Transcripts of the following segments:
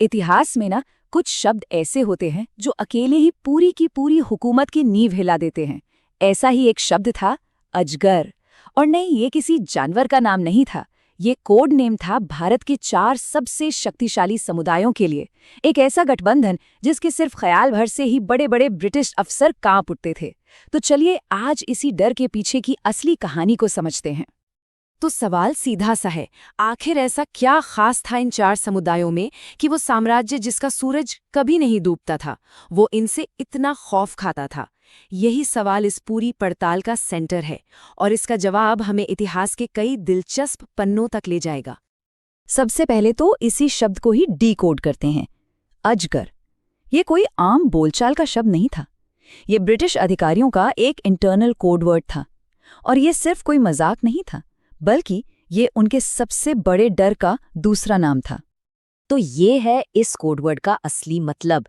इतिहास में ना कुछ शब्द ऐसे होते हैं जो अकेले ही पूरी की पूरी हुकूमत की नींव हिला देते हैं। ऐसा ही एक शब्द था अजगर। और नहीं, ये किसी जानवर का नाम नहीं था। ये कोड नेम था भारत के 4 सबसे शक्तिशाली समुदायों के लिए। एक ऐसा गठबंधन जिसके सिर्फ ख्याल भर से ही बड़े बड़े ब्रिटिश अफसर कांप उठते थे। तो चलिए आज इसी डर के पीछे की असली कहानी को समझते हैं। तो सवाल सीधा सा है, आखिर ऐसा क्या खास था इन 4 समुदायों में कि वो साम्राज्य जिसका सूरज कभी नहीं डूबता था, वो इनसे इतना खौफ खाता था? यही सवाल इस पूरी पड़ताल का सेंटर है और इसका जवाब हमें इतिहास के कई दिलचस्प पन्नों तक ले जाएगा। सबसे पहले तो इसी शब्द को ही डीकोड करते हैं। अजगर, ये कोई आम बोलचाल का शब्द नहीं था। ये ब्रिटिश अधिकारियों का एक इंटरनल कोडवर्ड था। और ये सिर्फ कोई मजाक नहीं था, बल्कि ये उनके सबसे बड़े डर का दूसरा नाम था। तो ये है इस कोडवर्ड का असली मतलब।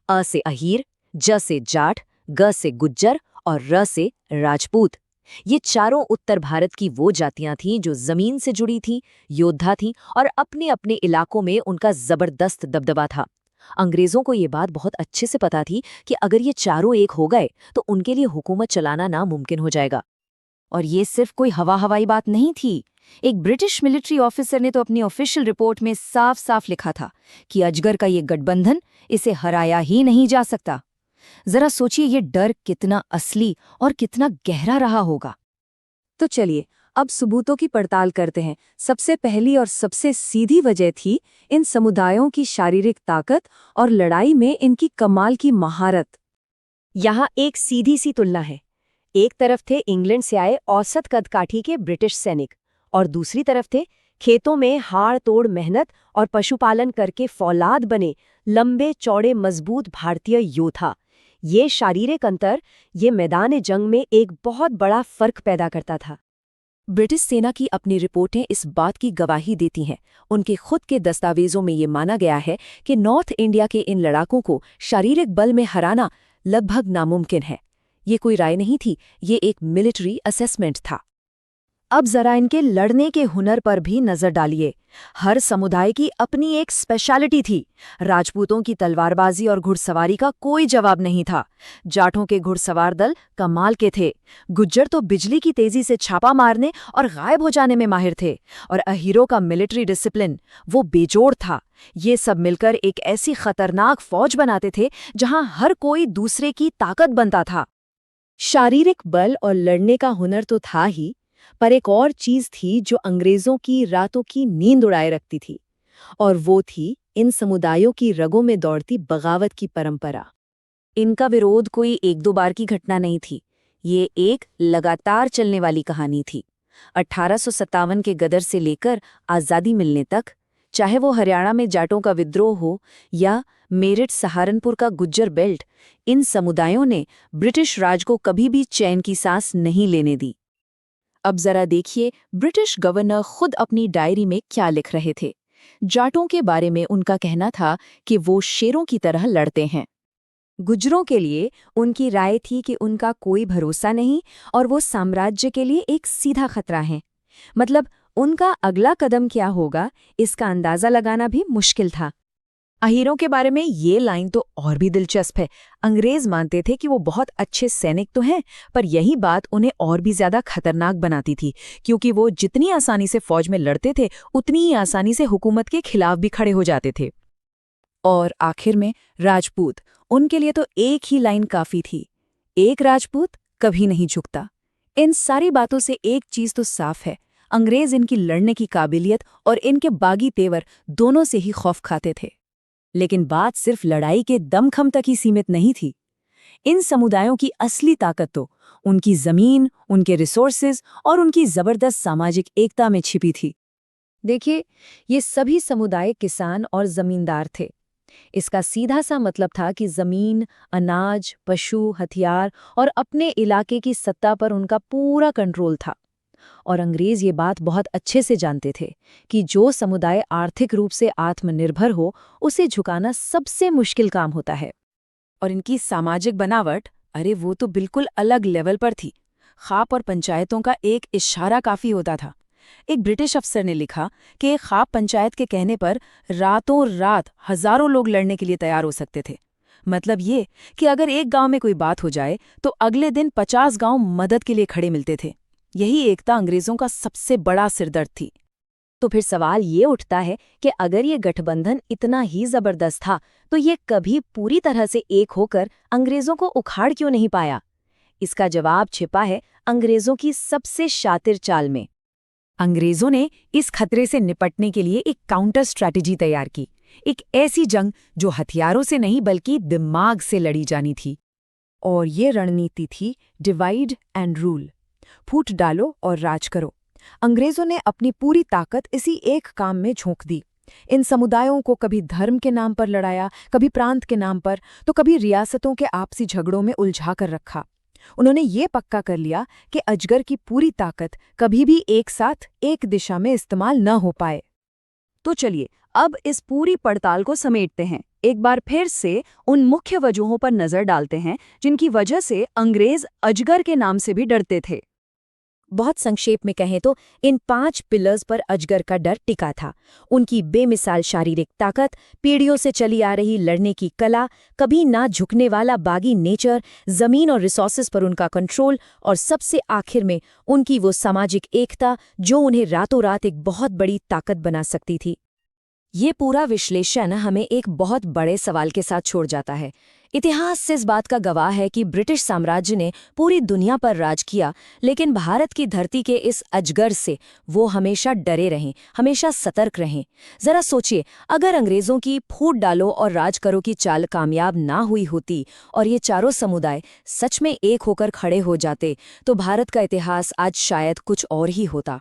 अ से अहीर, ज से जाट, ग से गुज्जर और र से राजपूत। ये चारों उत्तर भारत की वो जातियां थीं जो जमीन से जुड़ी थीं, योद्धा थीं और अपने अपने इलाकों में उनका जबरदस्त दबदबा था। अंग्रेजों को ये बात बहुत अच्छे से पता थी कि अगर ये चारों एक हो गए तो उनके लिए हुकूमत चलाना नामुमकिन हो जाएगा। और ये सिर्फ कोई हवाई बात नहीं थी। एक ब्रिटिश मिलिट्री ऑफिसर ने तो अपनी ऑफिशियल रिपोर्ट में साफ साफ लिखा था कि अजगर का ये गठबंधन इसे हराया ही नहीं जा सकता। जरा सोचिए ये डर कितना असली और कितना गहरा रहा होगा। तो चलिए अब सबूतों की पड़ताल करते हैं। सबसे पहली और सबसे सीधी वजह थी इन समुदायों की शारीरिक ताकत और लड़ाई में इनकी कमाल की महारत। यहाँ एक सीधी सी तुलना है। एक तरफ थे इंग्लैंड से आए औसत कदकाठी के ब्रिटिश सैनिक और दूसरी तरफ थे खेतों में हाड़ तोड़ मेहनत और पशुपालन करके फौलाद बने लंबे चौड़े मजबूत भारतीय योद्धा। ये शारीरिक अंतर ये मैदान जंग में एक बहुत बड़ा फर्क पैदा करता था। ब्रिटिश सेना की अपनी रिपोर्टें इस बात की गवाही देती हैं। उनके खुद के दस्तावेजों में ये माना गया है कि नॉर्थ इंडिया के इन लड़ाकों को शारीरिक बल में हराना लगभग नामुमकिन है। ये कोई राय नहीं थी, ये एक मिलिट्री असेसमेंट था। अब जरा इनके लड़ने के हुनर पर भी नजर डालिए। हर समुदाय की अपनी एक स्पेशलिटी थी। राजपूतों की तलवारबाजी और घुड़सवारी का कोई जवाब नहीं था। जाटों के घुड़सवार दल कमाल के थे। गुज्जर तो बिजली की तेजी से छापा मारने और गायब हो जाने में माहिर थे। और अहीरों का मिलिट्री डिसिप्लिन वो बेजोड़ था। ये सब मिलकर एक ऐसी खतरनाक फौज बनाते थे जहां हर कोई दूसरे की ताकत बनता था। शारीरिक बल और लड़ने का हुनर तो था ही, पर एक और चीज थी जो अंग्रेजों की रातों की नींद उड़ाए रखती थी, और वो थी इन समुदायों की रगों में दौड़ती बगावत की परंपरा। इनका विरोध कोई एक दो बार की घटना नहीं थी, ये एक लगातार चलने वाली कहानी थी। 1857 के गदर से लेकर आज़ादी मिलने तक, चाहे वो हरियाणा में जाटों का विद्रोह हो या मेरठ सहारनपुर का गुज्जर बेल्ट, इन समुदायों ने ब्रिटिश राज को कभी भी चैन की सांस नहीं लेने दी। अब जरा देखिए ब्रिटिश गवर्नर खुद अपनी डायरी में क्या लिख रहे थे। जाटों के बारे में उनका कहना था कि वो शेरों की तरह लड़ते हैं। गुज्जरों के लिए उनकी राय थी कि उनका कोई भरोसा नहीं और वो साम्राज्य के लिए एक सीधा खतरा है। मतलब उनका अगला कदम क्या होगा, इसका अंदाजा लगाना भी मुश्किल था। अहीरों के बारे में ये लाइन तो और भी दिलचस्प है। अंग्रेज मानते थे कि वो बहुत अच्छे सैनिक तो हैं, पर यही बात उन्हें और भी ज्यादा खतरनाक बनाती थी, क्योंकि वो जितनी आसानी से फौज में लड़ते थे उतनी ही आसानी से हुकूमत के खिलाफ भी खड़े हो जाते थे। और आखिर में राजपूत, उनके लिए तो एक ही लाइन काफी थी, एक राजपूत कभी नहीं झुकता। इन सारी बातों से एक चीज तो साफ है, अंग्रेज इनकी लड़ने की काबिलियत और इनके बागी तेवर दोनों से ही खौफ खाते थे। लेकिन बात सिर्फ लड़ाई के दमखम तक ही सीमित नहीं थी। इन समुदायों की असली ताकत तो उनकी जमीन, उनके रिसोर्सेज और उनकी जबरदस्त सामाजिक एकता में छिपी थी। देखिए, ये सभी समुदाय किसान और जमींदार थे। इसका सीधा सा मतलब था कि जमीन, अनाज, पशु, हथियार और अपने इलाके की सत्ता पर उनका पूरा कंट्रोल था। और अंग्रेज ये बात बहुत अच्छे से जानते थे कि जो समुदाय आर्थिक रूप से आत्मनिर्भर हो, उसे झुकाना सबसे मुश्किल काम होता है। और इनकी सामाजिक बनावट, अरे वो तो बिल्कुल अलग लेवल पर थी। खाप और पंचायतों का एक इशारा काफी होता था। एक ब्रिटिश अफसर ने लिखा कि एक खाप पंचायत के कहने पर रातों रात हजारों लोग लड़ने के लिए तैयार हो सकते थे। मतलब ये कि अगर एक गांव में कोई बात हो जाए तो अगले दिन 50 गांव मदद के लिए खड़े मिलते थे। यही एकता अंग्रेजों का सबसे बड़ा सिरदर्द थी। तो फिर सवाल ये उठता है कि अगर ये गठबंधन इतना ही जबरदस्त था तो ये कभी पूरी तरह से एक होकर अंग्रेजों को उखाड़ क्यों नहीं पाया? इसका जवाब छिपा है अंग्रेजों की सबसे शातिर चाल में। अंग्रेजों ने इस खतरे से निपटने के लिए एक काउंटर स्ट्रैटेजी तैयार की, एक ऐसी जंग जो हथियारों से नहीं बल्कि दिमाग से लड़ी जानी थी। और ये रणनीति थी डिवाइड एंड रूल, फूट डालो और राज करो। अंग्रेजों ने अपनी पूरी ताकत इसी एक काम में झोंक दी। इन समुदायों को कभी धर्म के नाम पर लड़ाया, कभी प्रांत के नाम पर, तो कभी रियासतों के आपसी झगड़ों में उलझा कर रखा। उन्होंने ये पक्का कर लिया कि अजगर की पूरी ताकत कभी भी एक साथ एक दिशा में इस्तेमाल न हो पाए। तो चलिए अब इस पूरी पड़ताल को समेटते हैं। एक बार फिर से उन मुख्य वजहों पर नजर डालते हैं जिनकी वजह से अंग्रेज अजगर के नाम से भी डरते थे। बहुत संक्षेप में कहें तो इन 5 पिलर्स पर अजगर का डर टिका था। उनकी बेमिसाल शारीरिक ताकत, पीढ़ियों से चली आ रही लड़ने की कला, कभी ना झुकने वाला बागी नेचर, जमीन और रिसोर्सेज पर उनका कंट्रोल, और सबसे आखिर में उनकी वो सामाजिक एकता जो उन्हें रातों रात एक बहुत बड़ी ताकत बना सकती थी। ये पूरा विश्लेषण हमें एक बहुत बड़े सवाल के साथ छोड़ जाता है। इतिहास इस बात का गवाह है कि ब्रिटिश साम्राज्य ने पूरी दुनिया पर राज किया, लेकिन भारत की धरती के इस अजगर से वो हमेशा डरे रहें, हमेशा सतर्क रहें। जरा सोचिए, अगर अंग्रेजों की फूट डालो और राज करो की चाल कामयाब ना हुई होती और ये चारों समुदाय सच में एक होकर खड़े हो जाते, तो भारत का इतिहास आज शायद कुछ और ही होता।